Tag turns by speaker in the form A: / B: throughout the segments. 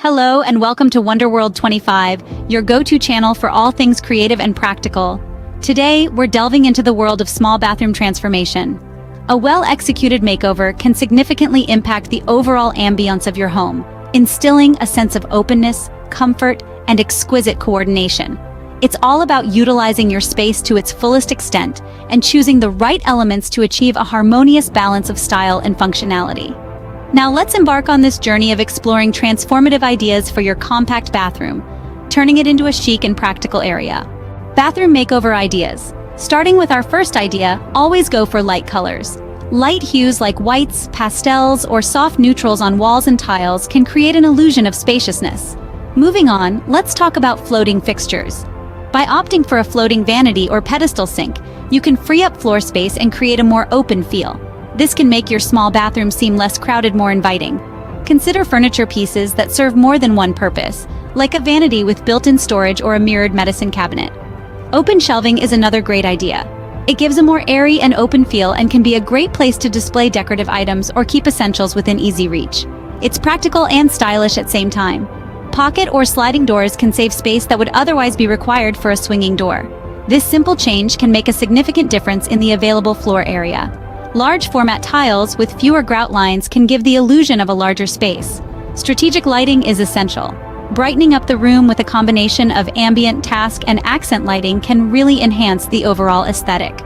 A: Hello and welcome to Wonderworld 25, your go-to channel for all things creative and practical. Today, we're delving into the world of small bathroom transformation. A well-executed makeover can significantly impact the overall ambience of your home, instilling a sense of openness, comfort, and exquisite coordination. It's all about utilizing your space to its fullest extent and choosing the right elements to achieve a harmonious balance of style and functionality. Now let's embark on this journey of exploring transformative ideas for your compact bathroom, turning it into a chic and practical area. Bathroom makeover ideas. Starting with our first idea, always go for light colors. Light hues like whites, pastels, or soft neutrals on walls and tiles can create an illusion of spaciousness. Moving on, let's talk about floating fixtures. By opting for a floating vanity or pedestal sink, you can free up floor space and create a more open feel. This can make your small bathroom seem less crowded, more inviting. Consider furniture pieces that serve more than one purpose, like a vanity with built-in storage or a mirrored medicine cabinet. Open shelving is another great idea. It gives a more airy and open feel and can be a great place to display decorative items or keep essentials within easy reach. It's practical and stylish at the same time. Pocket or sliding doors can save space that would otherwise be required for a swinging door. This simple change can make a significant difference in the available floor area. Large format tiles with fewer grout lines can give the illusion of a larger space. Strategic lighting is essential. Brightening up the room with a combination of ambient, task, and accent lighting can really enhance the overall aesthetic.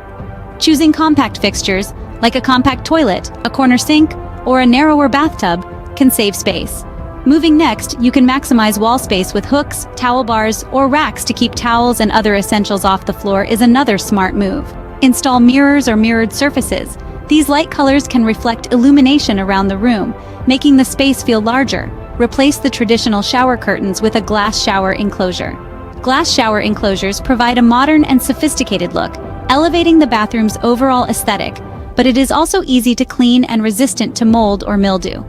A: Choosing compact fixtures, like a compact toilet, a corner sink, or a narrower bathtub, can save space. Moving next, you can maximize wall space with hooks, towel bars, or racks to keep towels and other essentials off the floor is another smart move. Install mirrors or mirrored surfaces. These light colors can reflect illumination around the room, making the space feel larger. Replace the traditional shower curtains with a glass shower enclosure. Glass shower enclosures provide a modern and sophisticated look, elevating the bathroom's overall aesthetic, but it is also easy to clean and resistant to mold or mildew.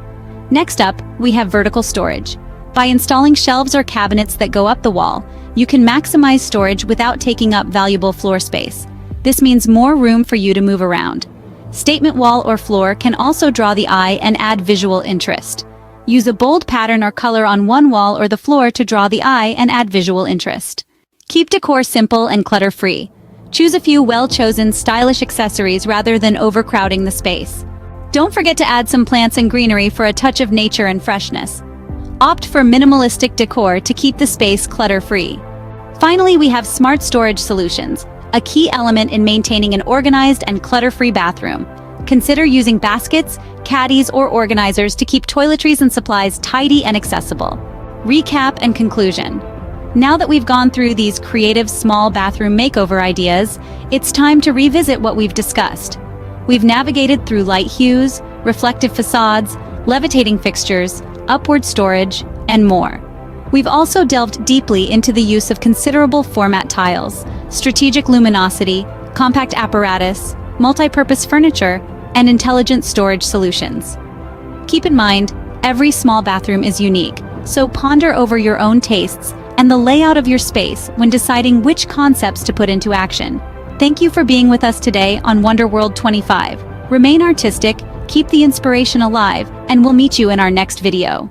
A: Next up, we have vertical storage. By installing shelves or cabinets that go up the wall, you can maximize storage without taking up valuable floor space. This means more room for you to move around. Statement wall or floor can also draw the eye and add visual interest. Use a bold pattern or color on one wall or the floor to draw the eye and add visual interest. Keep decor simple and clutter-free. Choose a few well-chosen, stylish accessories rather than overcrowding the space. Don't forget to add some plants and greenery for a touch of nature and freshness. Opt for minimalistic decor to keep the space clutter-free. Finally, we have smart storage solutions, a key element in maintaining an organized and clutter-free bathroom. Consider using baskets, caddies, or organizers to keep toiletries and supplies tidy and accessible. Recap and conclusion. Now that we've gone through these creative small bathroom makeover ideas, it's time to revisit what we've discussed. We've navigated through light hues, reflective facades, levitating fixtures, upward storage, and more. We've also delved deeply into the use of considerable format tiles, strategic luminosity, compact apparatus, multi-purpose furniture, and intelligent storage solutions. Keep in mind, every small bathroom is unique, so ponder over your own tastes and the layout of your space when deciding which concepts to put into action. Thank you for being with us today on Wonderworld 25. Remain artistic, keep the inspiration alive, and we'll meet you in our next video.